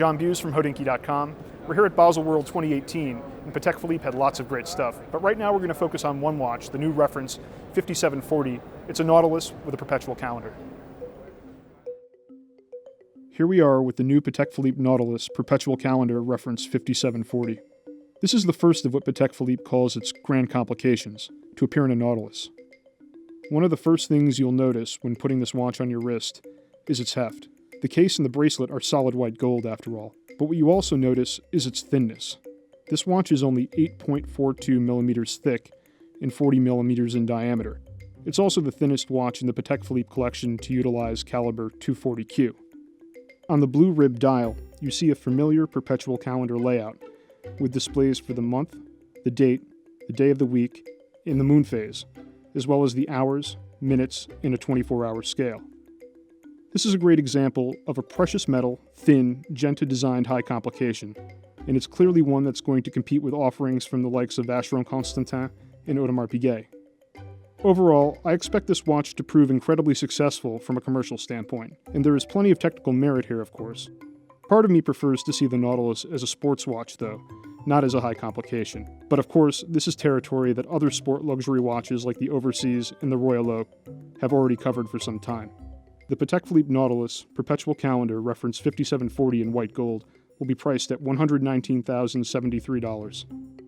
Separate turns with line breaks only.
John Buse from Hodinkee.com. We're here at Baselworld 2018, and Patek Philippe had lots of great stuff. But right now we're going to focus on one watch, the new reference 5740. It's a Nautilus with a perpetual calendar. Here we are with the new Patek Philippe Nautilus perpetual calendar reference 5740. This is the first of what Patek Philippe calls its Grande Complications, to appear in a Nautilus. One of the first things you'll notice when putting this watch on your wrist is its heft. The case and the bracelet are solid white gold after all, but what you also notice is its thinness. This watch is only 8.42 millimeters thick and 40 millimeters in diameter. It's also the thinnest watch in the Patek Philippe collection to utilize caliber 240Q. On the blue rib dial, you see a familiar perpetual calendar layout with displays for the month, the date, the day of the week, and the moon phase, as well as the hours, minutes, and a 24-hour scale. This is a great example of a precious metal, thin, Genta-designed high complication, and it's clearly one that's going to compete with offerings from the likes of Vacheron Constantin and Audemars Piguet. Overall, I expect this watch to prove incredibly successful from a commercial standpoint, and there is plenty of technical merit here, of course. Part of me prefers to see the Nautilus as a sports watch, though, not as a high complication. But of course, this is territory that other sport luxury watches like the Overseas and the Royal Oak have already covered for some time. The Patek Philippe Nautilus perpetual calendar reference 5740 in white gold will be priced at $119,073.